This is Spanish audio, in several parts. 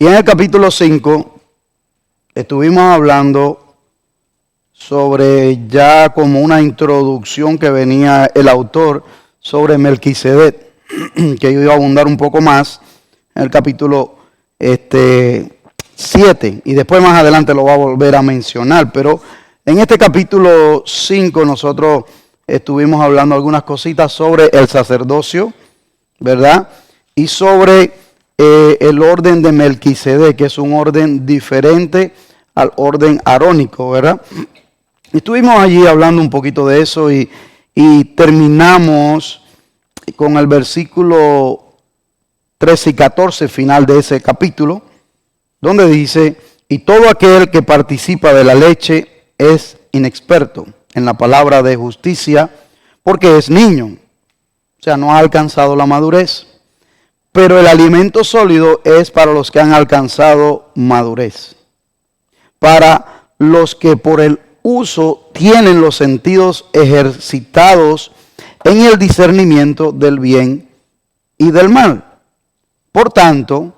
Y en el capítulo 5 estuvimos hablando sobre ya como una introducción que venía el autor sobre Melquisedec, que yo iba a abundar un poco más en el capítulo 7, y después más adelante lo voy a volver a mencionar, pero en este capítulo 5 nosotros estuvimos hablando algunas cositas sobre el sacerdocio, ¿verdad? Y sobre el orden de Melquisedec, que es un orden diferente al orden arónico, ¿verdad? Estuvimos allí hablando un poquito de eso y terminamos con el versículo 13 y 14, final de ese capítulo, donde dice: y todo aquel que participa de la leche es inexperto en la palabra de justicia, porque es niño, o sea, no ha alcanzado la madurez. Pero el alimento sólido es para los que han alcanzado madurez, para los que por el uso tienen los sentidos ejercitados en el discernimiento del bien y del mal. Por tanto,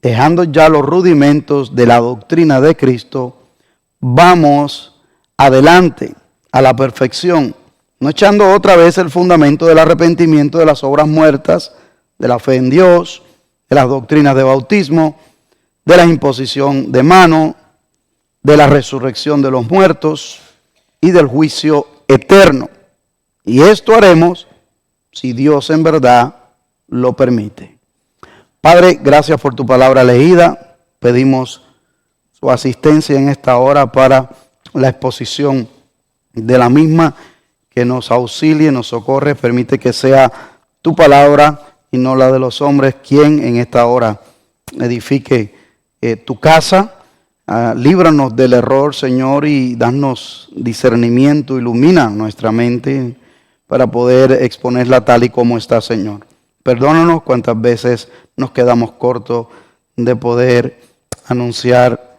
dejando ya los rudimentos de la doctrina de Cristo, vamos adelante a la perfección, no echando otra vez el fundamento del arrepentimiento de las obras muertas, de la fe en Dios, de las doctrinas de bautismo, de la imposición de mano, de la resurrección de los muertos y del juicio eterno. Y esto haremos si Dios en verdad lo permite. Padre, gracias por tu palabra leída. Pedimos su asistencia en esta hora para la exposición de la misma, que nos auxilie, nos socorre. Permite que sea tu palabra y no la de los hombres quien en esta hora edifique tu casa. Líbranos del error, Señor, y danos discernimiento, ilumina nuestra mente para poder exponerla tal y como está, Señor. Perdónanos cuantas veces nos quedamos cortos de poder anunciar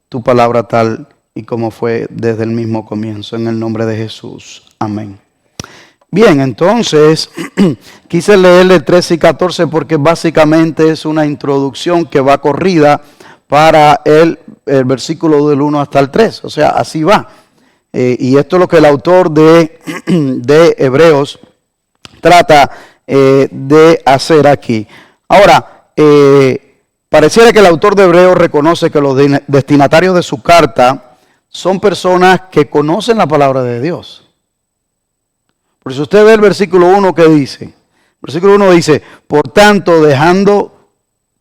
tu palabra tal y como fue desde el mismo comienzo. En el nombre de Jesús. Amén. Bien, entonces quise leerle el 13 y 14 porque básicamente es una introducción que va corrida para el versículo del 1 hasta el 3. O sea, así va. Y esto es lo que el autor de Hebreos trata de hacer aquí. Ahora, pareciera que el autor de Hebreos reconoce que los destinatarios de su carta son personas que conocen la palabra de Dios. Por eso usted ve el versículo 1 que dice. El versículo 1 dice: por tanto, dejando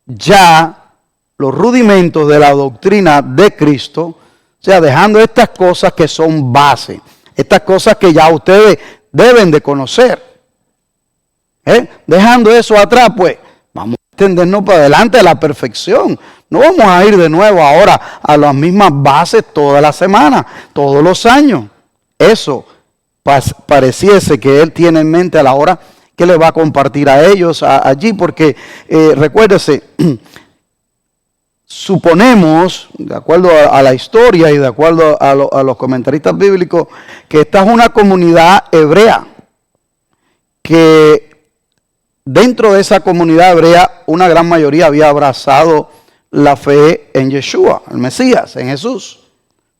ya los rudimentos de la doctrina de Cristo, o sea, dejando estas cosas que son base, estas cosas que ya ustedes deben de conocer. Dejando eso atrás, pues vamos a extendernos para adelante a la perfección. No vamos a ir de nuevo ahora a las mismas bases toda la semana, todos los años. Eso pareciese que él tiene en mente a la hora que le va a compartir a ellos allí, porque recuérdese, suponemos, de acuerdo a la historia y de acuerdo a los comentaristas bíblicos, que esta es una comunidad hebrea, que dentro de esa comunidad hebrea una gran mayoría había abrazado la fe en Yeshua, el Mesías, en Jesús,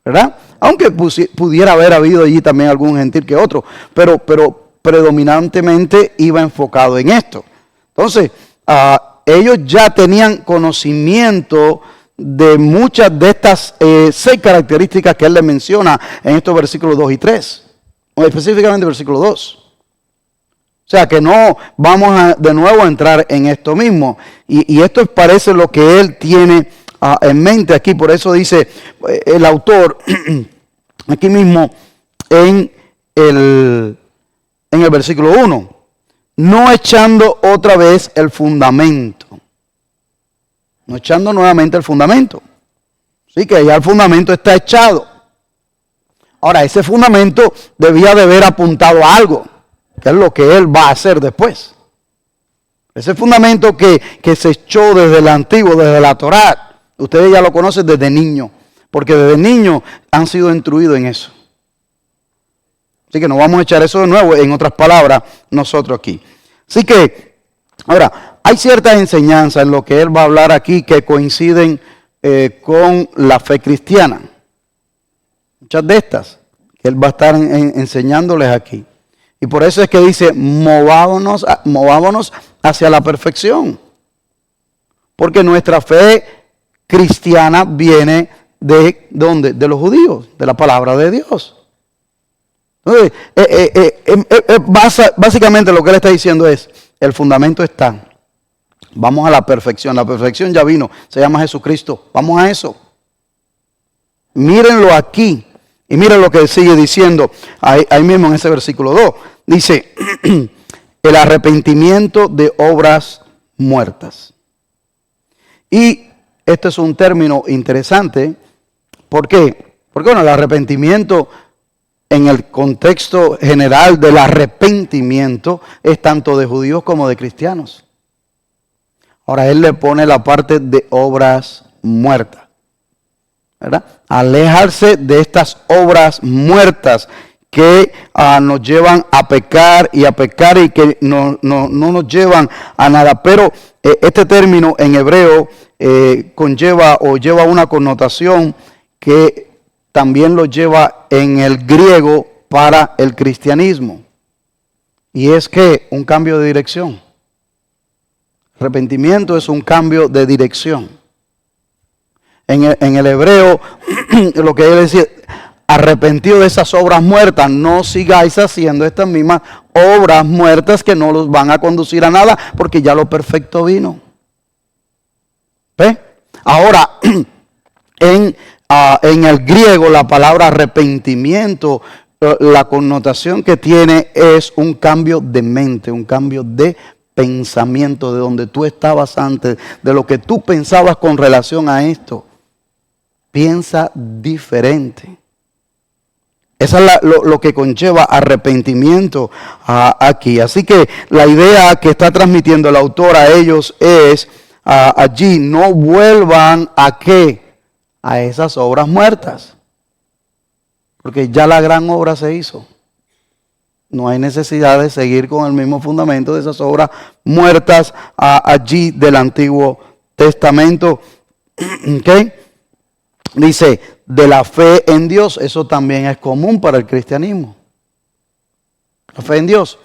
¿verdad? Aunque pudiera haber habido allí también algún gentil que otro, pero predominantemente iba enfocado en esto. Entonces, ellos ya tenían conocimiento de muchas de estas 6 características que él le menciona en estos versículos 2 y 3, o específicamente el versículo 2. O sea que no vamos de nuevo a entrar en esto mismo. Y esto parece lo que él tiene en mente aquí. Por eso dice el autor aquí mismo en el versículo 1. No echando otra vez el fundamento. No echando nuevamente el fundamento. Sí, que ya el fundamento está echado. Ahora, ese fundamento debía de haber apuntado a algo, que es lo que él va a hacer después. Ese fundamento que se echó desde el antiguo, desde la Torá, ustedes ya lo conocen desde niño, porque desde niño han sido instruidos en eso. Así que no vamos a echar eso de nuevo, en otras palabras, nosotros aquí. Así que Ahora, hay ciertas enseñanzas en lo que él va a hablar aquí que coinciden con la fe cristiana. Muchas de estas que él va a estar enseñándoles aquí. Y por eso es que dice, movámonos hacia la perfección. Porque nuestra fe cristiana viene ¿de dónde? De los judíos, de la palabra de Dios. Entonces, básicamente lo que él está diciendo es, el fundamento está. Vamos a la perfección. La perfección ya vino, se llama Jesucristo. Vamos a eso. Mírenlo aquí. Y miren lo que sigue diciendo ahí mismo en ese versículo 2. Dice, el arrepentimiento de obras muertas. Y este es un término interesante. ¿Por qué? Porque bueno, el arrepentimiento en el contexto general del arrepentimiento es tanto de judíos como de cristianos. Ahora él le pone la parte de obras muertas, ¿verdad? Alejarse de estas obras muertas que nos llevan a pecar y que no nos llevan a nada. Pero este término en hebreo lleva una connotación que también lo lleva en el griego para el cristianismo. Y es que un cambio de dirección. Arrepentimiento es un cambio de dirección. En el hebreo, lo que él decía, arrepentido de esas obras muertas, no sigáis haciendo estas mismas obras muertas que no los van a conducir a nada, porque ya lo perfecto vino. ¿Ve? Ahora, en el griego, la palabra arrepentimiento, la connotación que tiene es un cambio de mente, un cambio de pensamiento, de donde tú estabas antes, de lo que tú pensabas con relación a esto. Piensa diferente. Eso es lo que conlleva arrepentimiento aquí. Así que la idea que está transmitiendo el autor a ellos es allí, no vuelvan a ¿qué? A esas obras muertas. Porque ya la gran obra se hizo. No hay necesidad de seguir con el mismo fundamento de esas obras muertas allí del Antiguo Testamento. ¿Ok? Dice, de la fe en Dios, eso también es común para el cristianismo. La fe en Dios.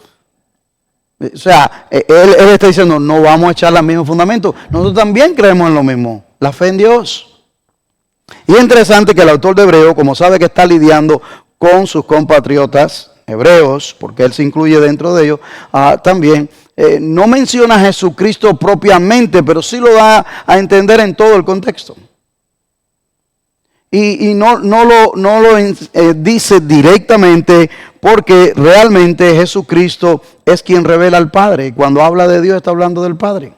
O sea, él está diciendo, no vamos a echar el mismo fundamento. Nosotros también creemos en lo mismo, la fe en Dios. Y es interesante que el autor de Hebreo, como sabe que está lidiando con sus compatriotas hebreos, porque él se incluye dentro de ellos, también no menciona a Jesucristo propiamente, pero sí lo da a entender en todo el contexto. Y no lo dice directamente, porque realmente Jesucristo es quien revela al Padre. Y cuando habla de Dios está hablando del Padre.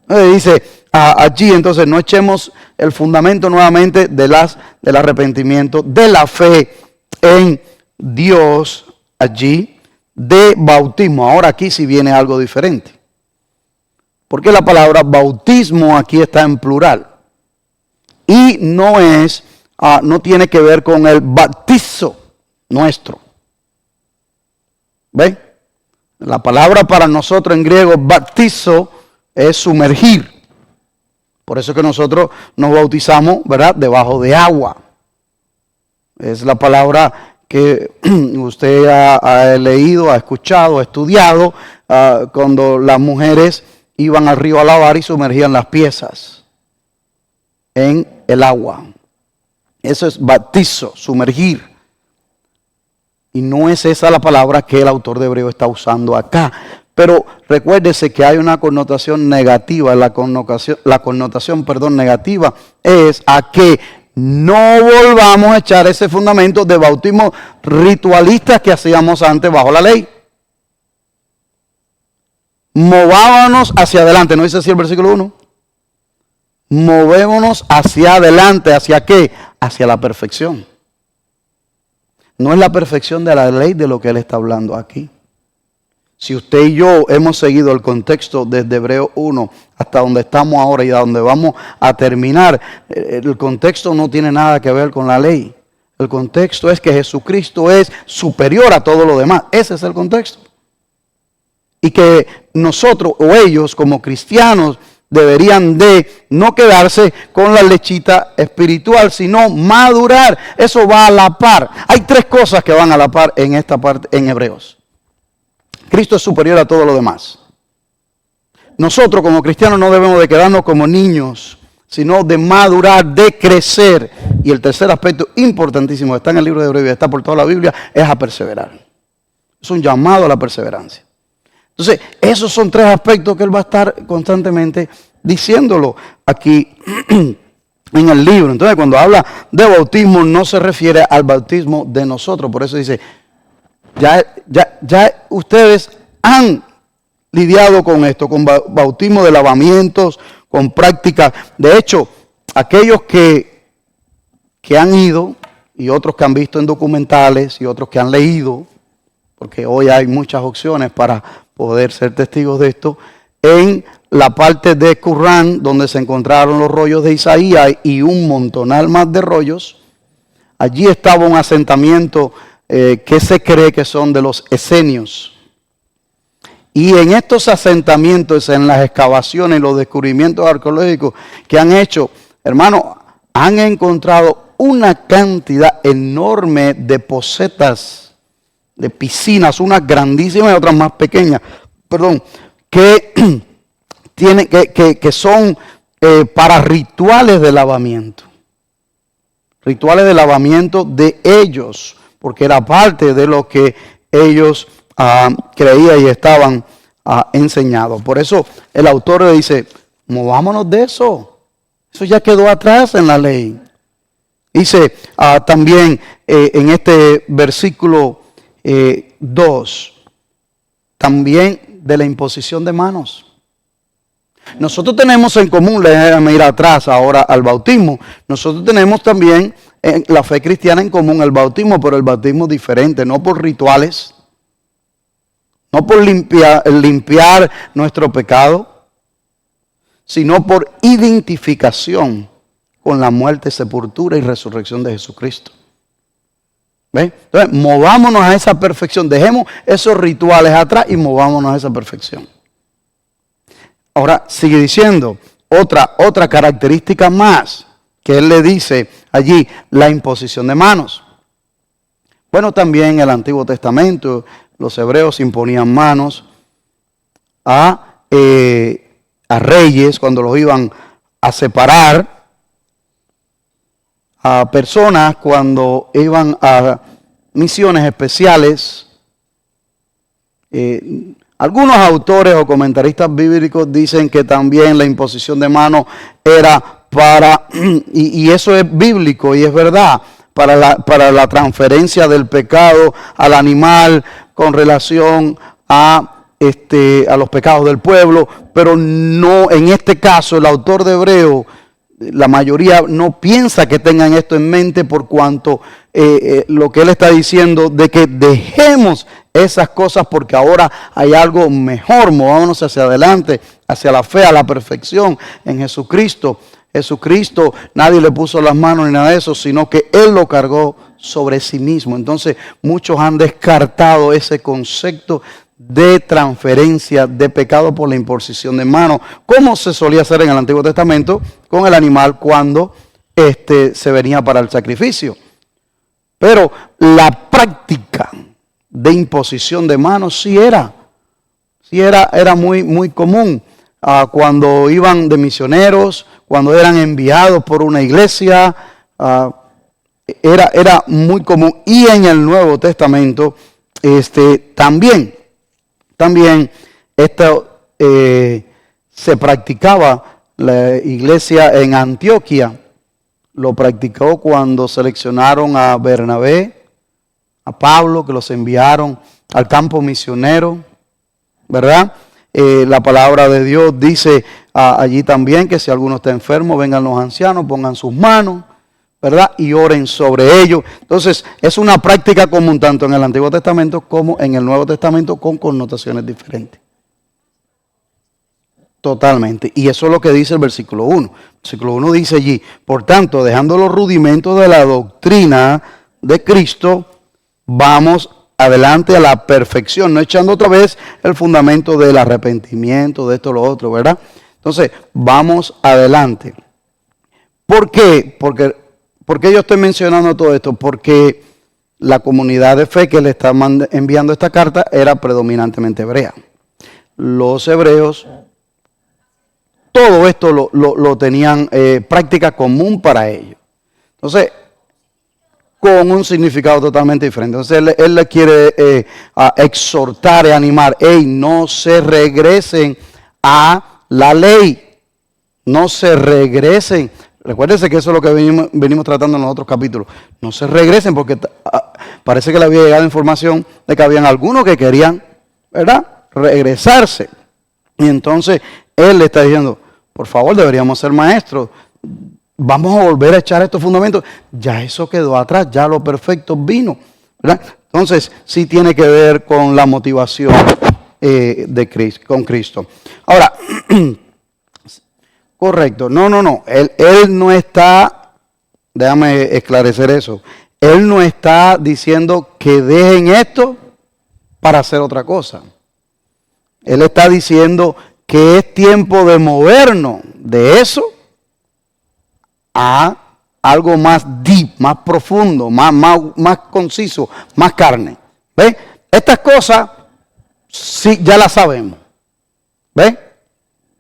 Dice allí, entonces no echemos el fundamento nuevamente del arrepentimiento, de la fe en Dios allí, de bautismo. Ahora aquí sí viene algo diferente. Porque la palabra bautismo aquí está en plural. Y no tiene que ver con el bautizo nuestro. ¿Ven? La palabra para nosotros en griego, bautizo, es sumergir. Por eso que nosotros nos bautizamos, ¿verdad? Debajo de agua. Es la palabra que usted ha leído, ha escuchado, ha estudiado, cuando las mujeres iban al río a lavar y sumergían las piezas en el agua. Eso es bautizo, sumergir. Y no es esa la palabra que el autor de Hebreo está usando acá. Pero recuérdese que hay una connotación negativa. La connotación negativa es a que no volvamos a echar ese fundamento de bautismo ritualistas que hacíamos antes bajo la ley. Movámonos hacia adelante. ¿No dice así el versículo 1? Movémonos hacia adelante. ¿Hacia qué? Hacia la perfección. No es la perfección de la ley de lo que él está hablando aquí. Si usted y yo hemos seguido el contexto desde Hebreo 1 hasta donde estamos ahora y a donde vamos a terminar, el contexto no tiene nada que ver con la ley. El contexto es que Jesucristo es superior a todo lo demás. Ese es el contexto. y que nosotros o ellos como cristianos deberían de no quedarse con la lechita espiritual, sino madurar. Eso va a la par. Hay tres cosas que van a la par en esta parte en Hebreos. Cristo es superior a todo lo demás. Nosotros como cristianos no debemos de quedarnos como niños, sino de madurar, de crecer. Y el tercer aspecto importantísimo que está en el libro de Hebreos, está por toda la Biblia, es a perseverar. Es un llamado a la perseverancia. Entonces, esos son tres aspectos que él va a estar constantemente diciéndolo aquí en el libro. Entonces, cuando habla de bautismo, no se refiere al bautismo de nosotros. Por eso dice, ya ustedes han lidiado con esto, con bautismo de lavamientos, con prácticas. De hecho, aquellos que han ido, y otros que han visto en documentales, y otros que han leído, porque hoy hay muchas opciones para poder ser testigos de esto, en la parte de Qumran, donde se encontraron los rollos de Isaías y un montonal más de rollos, allí estaba un asentamiento que se cree que son de los esenios. Y en estos asentamientos, en las excavaciones y los descubrimientos arqueológicos que han hecho, hermanos, han encontrado una cantidad enorme de posetas, de piscinas, unas grandísimas y otras más pequeñas, que son para rituales de lavamiento. Rituales de lavamiento de ellos, porque era parte de lo que ellos creían y estaban enseñados. Por eso el autor le dice, movámonos de eso. Eso ya quedó atrás en la ley. Dice también en este versículo 2, también de la imposición de manos. Nosotros tenemos en común, déjame ir atrás ahora al bautismo, nosotros tenemos también en la fe cristiana en común el bautismo, pero el bautismo diferente, no por rituales, no por limpiar nuestro pecado, sino por identificación con la muerte, sepultura y resurrección de Jesucristo. ¿Ven? Entonces, movámonos a esa perfección, dejemos esos rituales atrás y movámonos a esa perfección. Ahora sigue diciendo otra característica más que él le dice allí, la imposición de manos. Bueno, también en el Antiguo Testamento los hebreos imponían manos a reyes cuando los iban a separar, a personas cuando iban a misiones especiales. Algunos autores o comentaristas bíblicos dicen que también la imposición de manos era para, y eso es bíblico y es verdad, para la transferencia del pecado al animal con relación a los pecados del pueblo, pero no, en este caso el autor de Hebreo, la mayoría no piensa que tengan esto en mente por cuanto lo que él está diciendo de que dejemos esas cosas porque ahora hay algo mejor, movámonos hacia adelante, hacia la fe, a la perfección en Jesucristo. Jesucristo, nadie le puso las manos ni nada de eso, sino que Él lo cargó sobre sí mismo. Entonces muchos han descartado ese concepto de transferencia de pecado por la imposición de manos, como se solía hacer en el Antiguo Testamento con el animal cuando se venía para el sacrificio. Pero la práctica de imposición de manos sí era muy, muy común. Cuando iban de misioneros, cuando eran enviados por una iglesia, era muy común. Y en el Nuevo Testamento también esto se practicaba. La iglesia en Antioquía lo practicó cuando seleccionaron a Bernabé, a Pablo, que los enviaron al campo misionero, ¿verdad? La palabra de Dios dice allí también que si alguno está enfermo, vengan los ancianos, pongan sus manos, ¿verdad? Y oren sobre ellos. Entonces, es una práctica común tanto en el Antiguo Testamento como en el Nuevo Testamento con connotaciones diferentes. Totalmente. Y eso es lo que dice el versículo 1. El versículo 1 dice allí, por tanto, dejando los rudimentos de la doctrina de Cristo, vamos adelante a la perfección, no echando otra vez el fundamento del arrepentimiento, de esto, lo otro, ¿verdad? Entonces, vamos adelante. ¿Por qué? ¿Por qué yo estoy mencionando todo esto? Porque la comunidad de fe que le está enviando esta carta era predominantemente hebrea. Los hebreos, todo esto lo tenían práctica común para ellos. Entonces, con un significado totalmente diferente. Entonces, él le quiere exhortar y animar. ¡Ey, no se regresen a la ley! No se regresen. Recuérdense que eso es lo que venimos tratando en los otros capítulos. No se regresen porque parece que le había llegado información de que habían algunos que querían, ¿verdad?, regresarse. Y entonces él le está diciendo, por favor, deberíamos ser maestros. Vamos a volver a echar estos fundamentos. Ya eso quedó atrás, ya lo perfecto vino, ¿verdad? Entonces sí tiene que ver con la motivación de Cristo, con Cristo. Ahora, correcto. No. Él no está, déjame esclarecer eso. Él no está diciendo que dejen esto para hacer otra cosa. Él está diciendo que es tiempo de movernos de eso a algo más deep, más profundo, más conciso, más carne. ¿Ves? Estas cosas sí ya las sabemos. ¿Ves?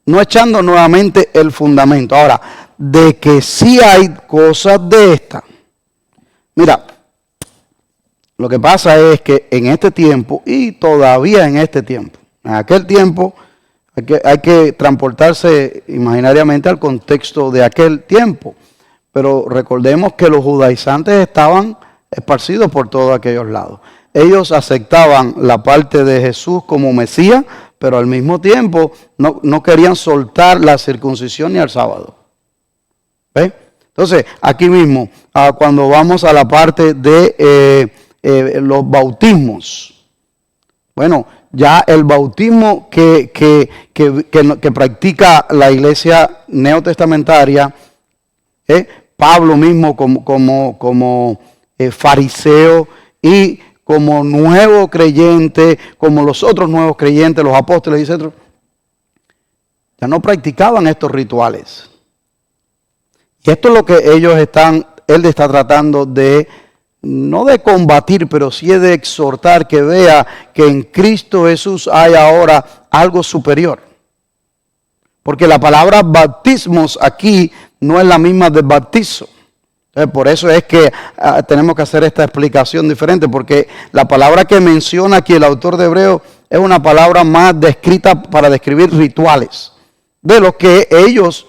No echando nuevamente el fundamento. Ahora, de que sí hay cosas de estas. Mira, lo que pasa es que en este tiempo, y todavía en este tiempo, en aquel tiempo, hay que transportarse imaginariamente al contexto de aquel tiempo. Pero recordemos que los judaizantes estaban esparcidos por todos aquellos lados. Ellos aceptaban la parte de Jesús como Mesías, pero al mismo tiempo no querían soltar la circuncisión ni al sábado. ¿Ves? Entonces, aquí mismo, cuando vamos a la parte de los bautismos, bueno, ya el bautismo que practica la iglesia neotestamentaria, Pablo mismo como fariseo y como nuevo creyente, como los otros nuevos creyentes, los apóstoles, etc., ya no practicaban estos rituales. Y esto es lo que él está tratando de, no de combatir, pero sí de exhortar, que vea que en Cristo Jesús hay ahora algo superior. Porque la palabra bautismos aquí no es la misma de bautizo. Entonces, por eso es que tenemos que hacer esta explicación diferente, porque la palabra que menciona aquí el autor de Hebreo es una palabra más descrita para describir rituales de lo que ellos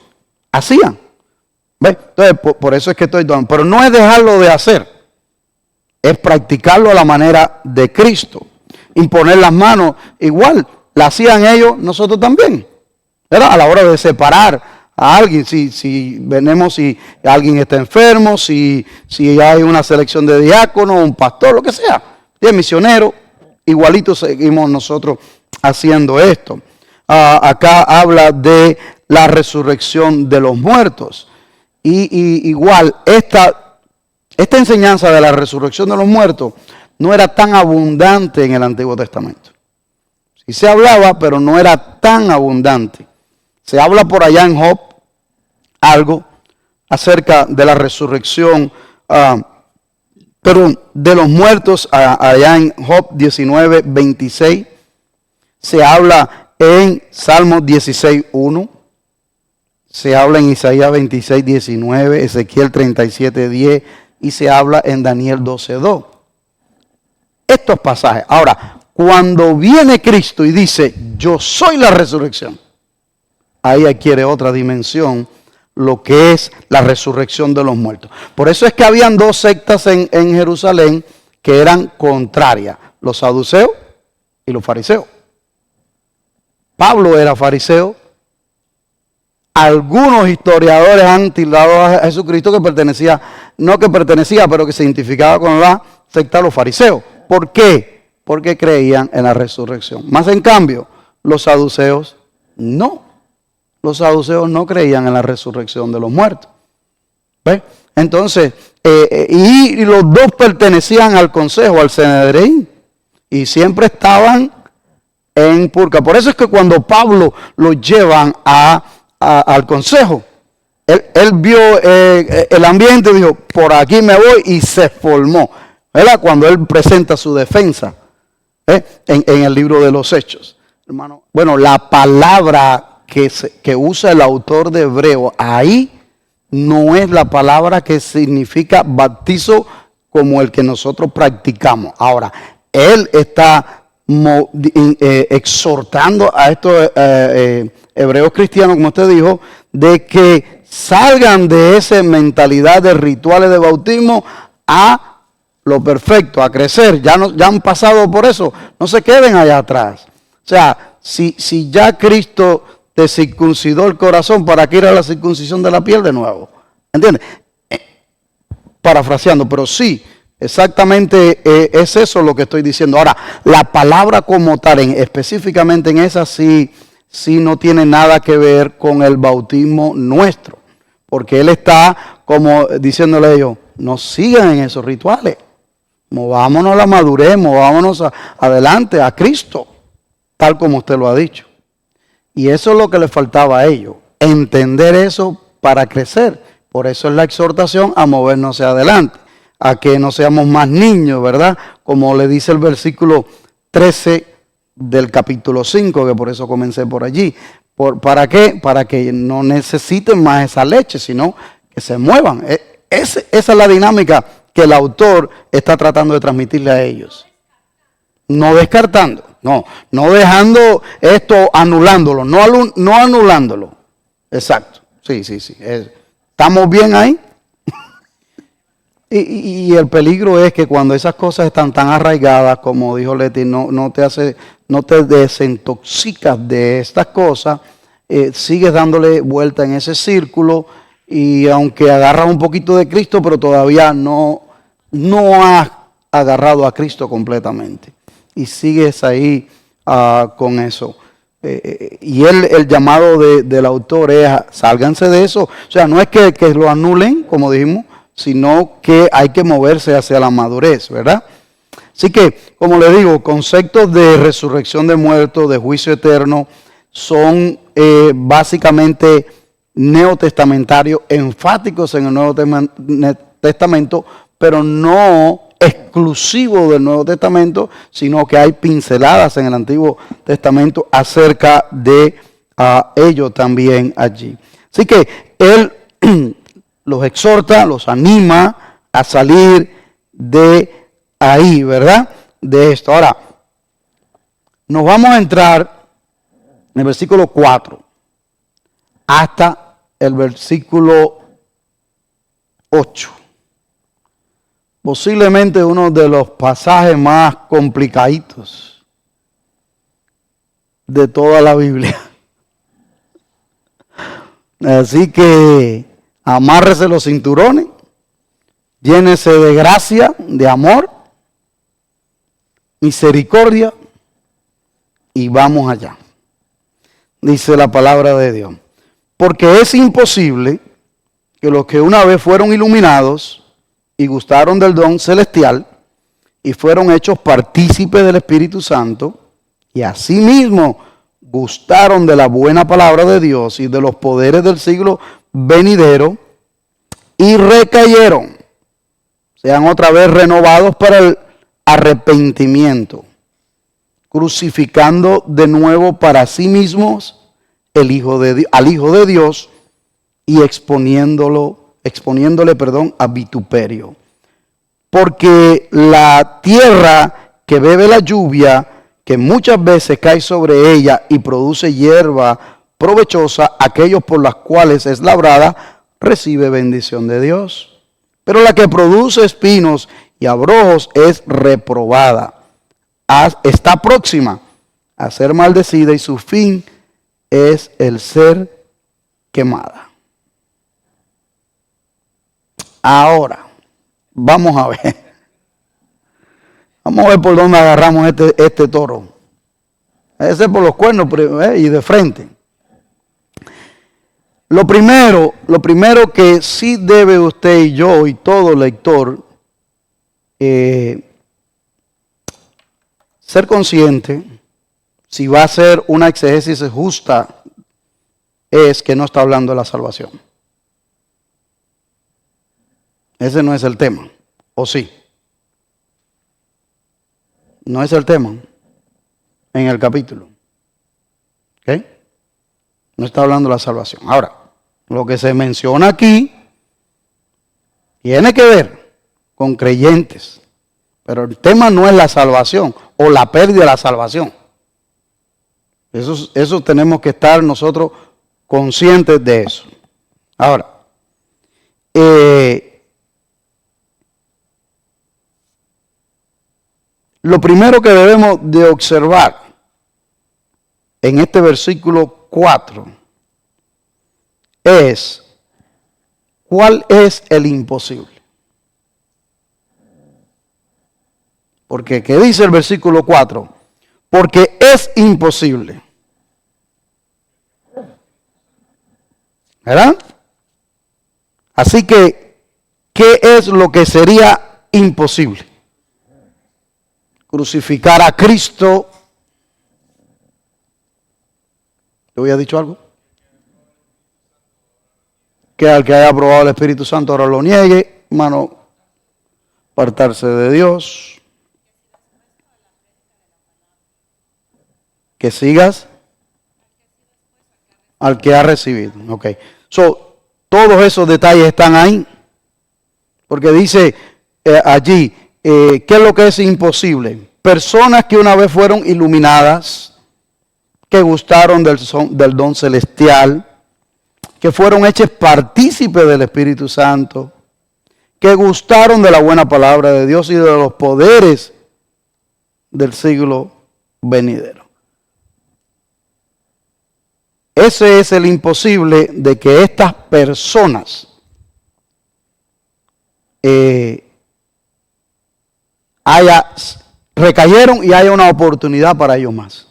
hacían. ¿Ves? Entonces, por eso es que estoy dando. Pero no es dejarlo de hacer, es practicarlo a la manera de Cristo. Imponer las manos, igual, la hacían ellos, nosotros también. ¿Verdad? A la hora de separar a alguien, si venemos, si alguien está enfermo, si hay una selección de diáconos, un pastor, lo que sea, de misionero, igualito seguimos nosotros haciendo esto. Acá habla de la resurrección de los muertos. Y igual, esta enseñanza de la resurrección de los muertos no era tan abundante en el Antiguo Testamento. Sí se hablaba, pero no era tan abundante. Se habla por allá en Job algo acerca de la resurrección, pero de los muertos, allá en Job 19, 26. Se habla en Salmos 16, 1. Se habla en Isaías 26, 19, Ezequiel 37, 10 y se habla en Daniel 12, 2. Estos pasajes. Ahora, cuando viene Cristo y dice, yo soy la resurrección, ahí adquiere otra dimensión lo que es la resurrección de los muertos. Por eso es que habían dos sectas en Jerusalén que eran contrarias, los saduceos y los fariseos. Pablo era fariseo. Algunos historiadores han tildado a Jesucristo pero que se identificaba con la secta de los fariseos. ¿Por qué? Porque creían en la resurrección. Más en cambio, los saduceos no. Los saduceos no creían en la resurrección de los muertos. ¿Ves? Entonces, y los dos pertenecían al consejo, al Sanedrín. y siempre estaban en purga. Por eso es que cuando Pablo lo llevan al consejo, él vio el ambiente y dijo, por aquí me voy, y se formó, ¿verdad? Cuando él presenta su defensa en el libro de los Hechos. Hermano, bueno, la palabra que usa el autor de Hebreo ahí no es la palabra que significa bautizo como el que nosotros practicamos. Ahora, él está exhortando a estos hebreos cristianos, como usted dijo, de que salgan de esa mentalidad de rituales de bautismo a lo perfecto, a crecer. Ya han pasado por eso, no se queden allá atrás. O sea, si ya Cristo te circuncidó el corazón, ¿para qué ir a la circuncisión de la piel de nuevo? ¿Entiendes? Parafraseando, pero sí, exactamente es eso lo que estoy diciendo. Ahora, la palabra como tal, específicamente en esa, sí no tiene nada que ver con el bautismo nuestro. Porque él está como diciéndole a ellos, no sigan en esos rituales. Movámonos a la madurez, movámonos adelante a Cristo, tal como usted lo ha dicho. Y eso es lo que le faltaba a ellos, entender eso para crecer. Por eso es la exhortación a movernos hacia adelante, a que no seamos más niños, ¿verdad? Como le dice el versículo 13 del capítulo 5, que por eso comencé por allí. ¿Para qué? Para que no necesiten más esa leche, sino que se muevan. Esa es la dinámica que el autor está tratando de transmitirle a ellos. No descartando, no dejando esto, anulándolo, no anulándolo. Exacto, sí. ¿Estamos bien ahí? Y el peligro es que cuando esas cosas están tan arraigadas, como dijo Leti, no te desintoxicas de estas cosas, sigues dándole vuelta en ese círculo, y aunque agarras un poquito de Cristo, pero todavía no has agarrado a Cristo completamente. Y sigues ahí con eso. Y el llamado del autor es, sálganse de eso. O sea, no es que lo anulen, como dijimos, sino que hay que moverse hacia la madurez, ¿verdad? Así que, como le digo, conceptos de resurrección de muertos, de juicio eterno, son básicamente neotestamentarios, enfáticos en el Nuevo Testamento, pero no exclusivo del Nuevo Testamento, sino que hay pinceladas en el Antiguo Testamento acerca de ello también allí. Así que él los exhorta, los anima a salir de ahí, ¿verdad? De esto. Ahora, nos vamos a entrar en el versículo 4 hasta el versículo 8. Posiblemente uno de los pasajes más complicaditos de toda la Biblia. Así que amárrese los cinturones, llénese de gracia, de amor, misericordia, y vamos allá. Dice la palabra de Dios. Porque es imposible que los que una vez fueron iluminados y gustaron del don celestial y fueron hechos partícipes del Espíritu Santo, y asimismo gustaron de la buena palabra de Dios y de los poderes del siglo venidero, y recayeron, sean otra vez renovados para el arrepentimiento, crucificando de nuevo para sí mismos al Hijo de Dios y exponiéndole, a vituperio. Porque la tierra que bebe la lluvia, que muchas veces cae sobre ella y produce hierba provechosa, aquellos por las cuales es labrada, recibe bendición de Dios. Pero la que produce espinos y abrojos es reprobada. Está próxima a ser maldecida, y su fin es el ser quemada. Ahora, vamos a ver. Vamos a ver por dónde agarramos este toro. Ese por los cuernos y de frente. Lo primero que sí debe usted y yo y todo lector ser consciente, si va a ser una exégesis justa, es que no está hablando de la salvación. Ese no es el tema, ¿o sí? No es el tema en el capítulo. ¿Ok? No está hablando de la salvación. Ahora, lo que se menciona aquí tiene que ver con creyentes, pero el tema no es la salvación o la pérdida de la salvación. Eso tenemos que estar nosotros conscientes de eso. Ahora, lo primero que debemos de observar en este versículo 4 es ¿cuál es el imposible? Porque, ¿qué dice el versículo 4? Porque es imposible. ¿Verdad? Así que, ¿qué es lo que sería imposible? Crucificar a Cristo. ¿Te había dicho algo? Que al que haya probado el Espíritu Santo ahora lo niegue, hermano, apartarse de Dios. Que sigas al que ha recibido. Ok. Todos esos detalles están ahí. Porque dice allí, ¿qué es lo que es imposible? Personas que una vez fueron iluminadas, que gustaron del don celestial, que fueron hechas partícipes del Espíritu Santo, que gustaron de la buena palabra de Dios y de los poderes del siglo venidero. Ese es el imposible de que estas personas recayeron y haya una oportunidad para ellos más.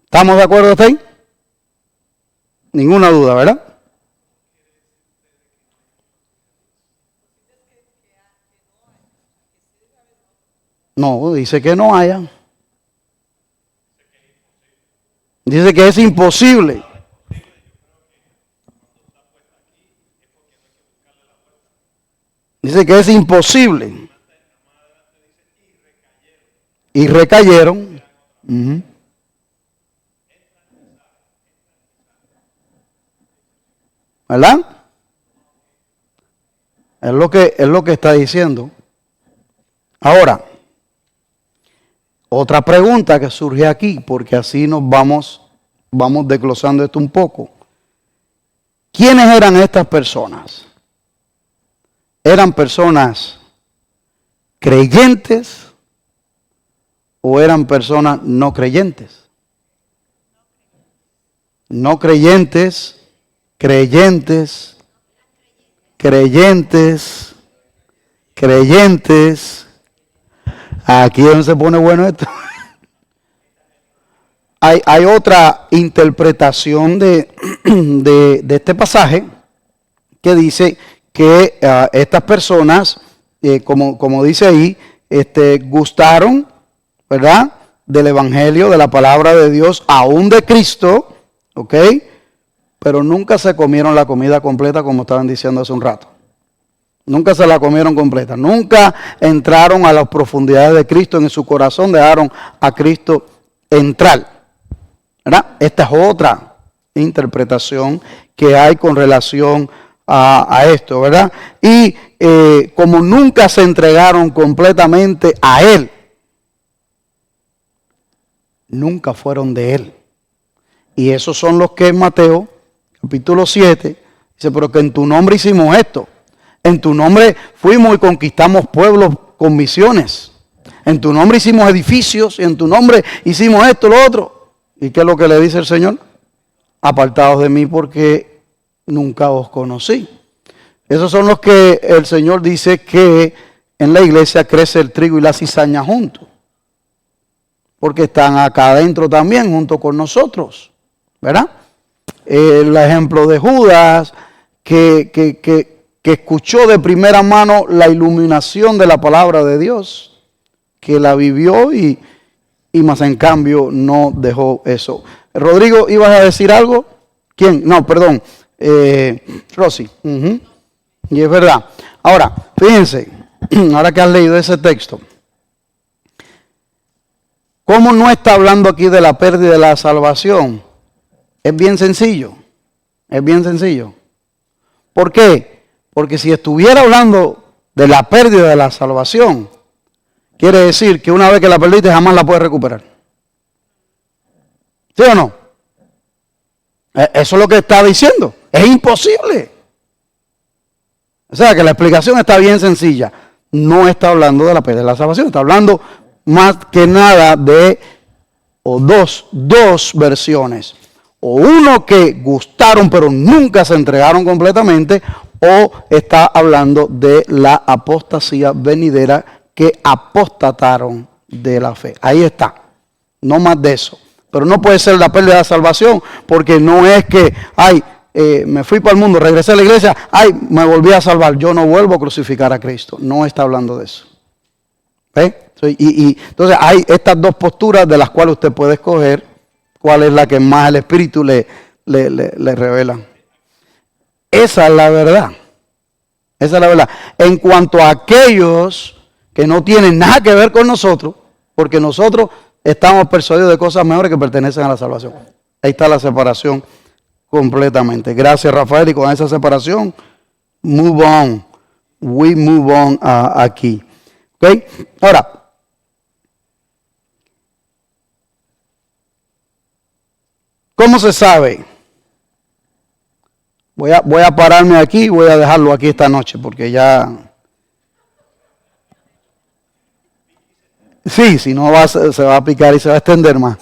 ¿Estamos de acuerdo hasta ahí? Ninguna duda, ¿verdad? No, dice que no haya. Dice que es imposible. Dice que es imposible. Y recayeron. ¿Verdad? Es lo que está diciendo. Ahora, otra pregunta que surge aquí, porque así nos vamos desglosando esto un poco. ¿Quiénes eran estas personas? ¿Eran personas creyentes o eran personas no creyentes? No creyentes, creyentes, creyentes, creyentes. Aquí es donde se pone bueno esto. Hay otra interpretación de este pasaje que dice que estas personas, como dice ahí, gustaron, ¿verdad?, del Evangelio, de la palabra de Dios, aún de Cristo, ¿ok? Pero nunca se comieron la comida completa, como estaban diciendo hace un rato. Nunca se la comieron completa. Nunca entraron a las profundidades de Cristo en su corazón, dejaron a Cristo entrar, ¿verdad? Esta es otra interpretación que hay con relación a esto, ¿verdad? Y como nunca se entregaron completamente a Él, nunca fueron de Él. Y esos son los que en Mateo, capítulo 7, dice, pero que en tu nombre hicimos esto. En tu nombre fuimos y conquistamos pueblos con misiones. En tu nombre hicimos edificios y en tu nombre hicimos esto, lo otro. ¿Y qué es lo que le dice el Señor? Apartados de mí porque nunca os conocí. Esos son los que el Señor dice que en la iglesia crece el trigo y la cizaña juntos. Porque están acá adentro también junto con nosotros, ¿verdad? El ejemplo de Judas, que que escuchó de primera mano la iluminación de la palabra de Dios, que la vivió y más en cambio no dejó eso. Rodrigo, ¿ibas a decir algo? ¿Quién? No, perdón. Rosy. Y es verdad. Ahora, fíjense, ahora que has leído ese texto, ¿cómo no está hablando aquí de la pérdida de la salvación? Es bien sencillo. Es bien sencillo. ¿Por qué? Porque si estuviera hablando de la pérdida de la salvación, quiere decir que una vez que la perdiste jamás la puedes recuperar. ¿Sí o no? Eso es lo que está diciendo. Es imposible. O sea que la explicación está bien sencilla. No está hablando de la pérdida de la salvación. Está hablando más que nada de dos versiones. O uno que gustaron pero nunca se entregaron completamente, o está hablando de la apostasía venidera que apostataron de la fe. Ahí está. No más de eso. Pero no puede ser la pérdida de la salvación, porque no es que, me fui para el mundo, regresé a la iglesia, me volví a salvar. Yo no vuelvo a crucificar a Cristo. No está hablando de eso. ¿Ve? Y entonces hay estas dos posturas de las cuales usted puede escoger cuál es la que más el Espíritu le revela. Esa es la verdad. Esa es la verdad. En cuanto a aquellos que no tienen nada que ver con nosotros, porque nosotros estamos persuadidos de cosas mejores que pertenecen a la salvación. Ahí está la separación completamente. Gracias, Rafael. Y con esa separación, move on. We move on aquí. ¿Ok? Ahora, ¿cómo se sabe? Voy a pararme aquí y voy a dejarlo aquí esta noche porque ya... Sí, si no se va a picar y se va a extender más.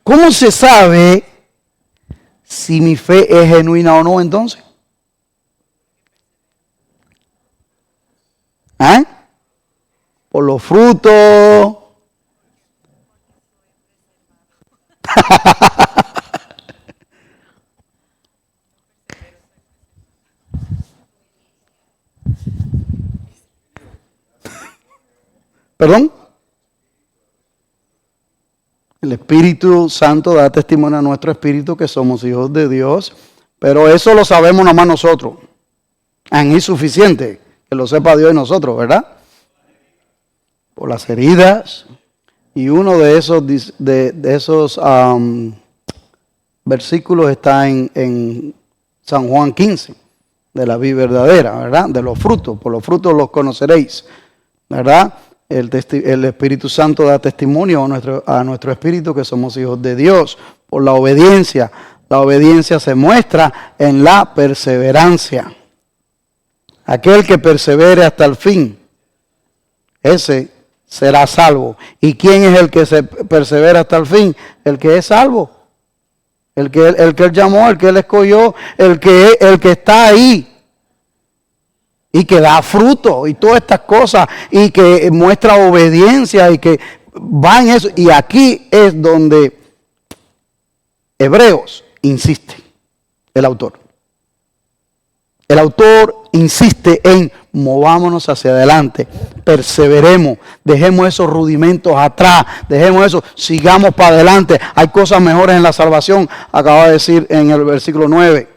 ¿Cómo se sabe si mi fe es genuina o no entonces? Por los frutos. ¿Perdón? El Espíritu Santo da testimonio a nuestro espíritu que somos hijos de Dios, pero eso lo sabemos nada más nosotros. Es insuficiente que lo sepa Dios y nosotros, ¿verdad? Por las heridas. Y uno de esos versículos está en San Juan 15, de la vida verdadera, ¿verdad? De los frutos, por los frutos los conoceréis, ¿verdad? El Espíritu Santo da testimonio a nuestro espíritu que somos hijos de Dios por la obediencia. La obediencia se muestra en la perseverancia. Aquel que persevere hasta el fin, ese será salvo. ¿Y quién es el que se persevera hasta el fin? El que es salvo. El que él llamó, el que él escogió, el que está ahí. Y que da fruto y todas estas cosas. Y que muestra obediencia y que va en eso. Y aquí es donde Hebreos insiste, el autor. El autor insiste en movámonos hacia adelante, perseveremos, dejemos esos rudimentos atrás, dejemos eso, sigamos para adelante. Hay cosas mejores en la salvación, acaba de decir en el versículo 9.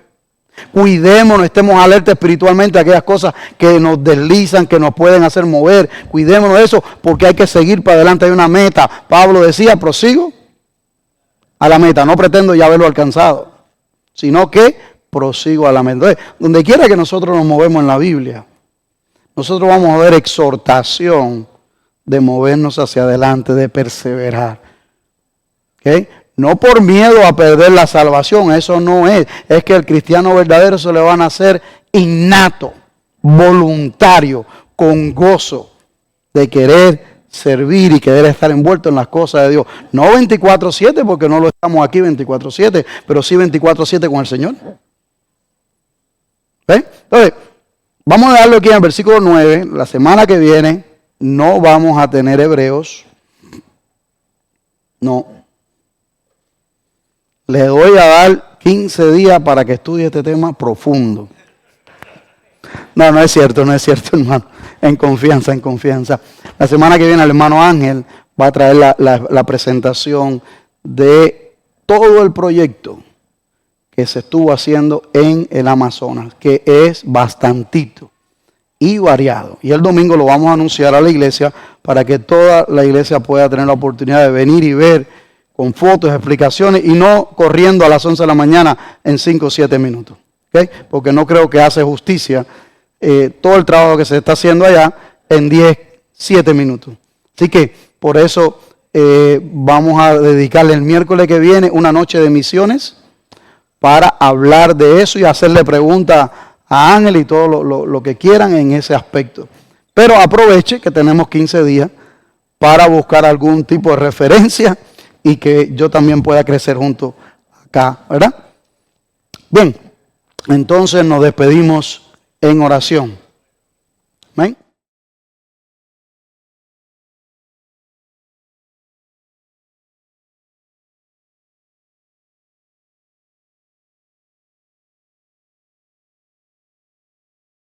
Cuidémonos, estemos alerta espiritualmente a aquellas cosas que nos deslizan, que nos pueden hacer mover. Cuidémonos de eso porque hay que seguir para adelante, hay una meta. Pablo decía, prosigo a la meta, no pretendo ya haberlo alcanzado, sino que prosigo a la meta. Entonces, donde quiera que nosotros nos movemos en la Biblia, nosotros vamos a ver exhortación de movernos hacia adelante, de perseverar. ¿Okay? No por miedo a perder la salvación, eso no es. Es que el cristiano verdadero se le van a hacer innato, voluntario, con gozo de querer servir y querer estar envuelto en las cosas de Dios. No 24/7, porque no lo estamos aquí 24/7, pero sí 24/7 con el Señor. ¿Ven? Entonces, vamos a darlo aquí en el versículo 9. La semana que viene no vamos a tener Hebreos. No. Le voy a dar 15 días para que estudie este tema profundo. No, no es cierto, hermano. En confianza, en confianza. La semana que viene el hermano Ángel va a traer la presentación de todo el proyecto que se estuvo haciendo en el Amazonas, que es bastantito y variado. Y el domingo lo vamos a anunciar a la iglesia para que toda la iglesia pueda tener la oportunidad de venir y ver con fotos, explicaciones y no corriendo a las 11 de la mañana en 5 o 7 minutos. ¿Okay? Porque no creo que hace justicia todo el trabajo que se está haciendo allá en 10, 7 minutos. Así que por eso vamos a dedicarle el miércoles que viene una noche de misiones para hablar de eso y hacerle preguntas a Ángel y todo lo que quieran en ese aspecto. Pero aproveche que tenemos 15 días para buscar algún tipo de referencia y que yo también pueda crecer junto acá, ¿verdad? Bien, entonces nos despedimos en oración. ¿Ven?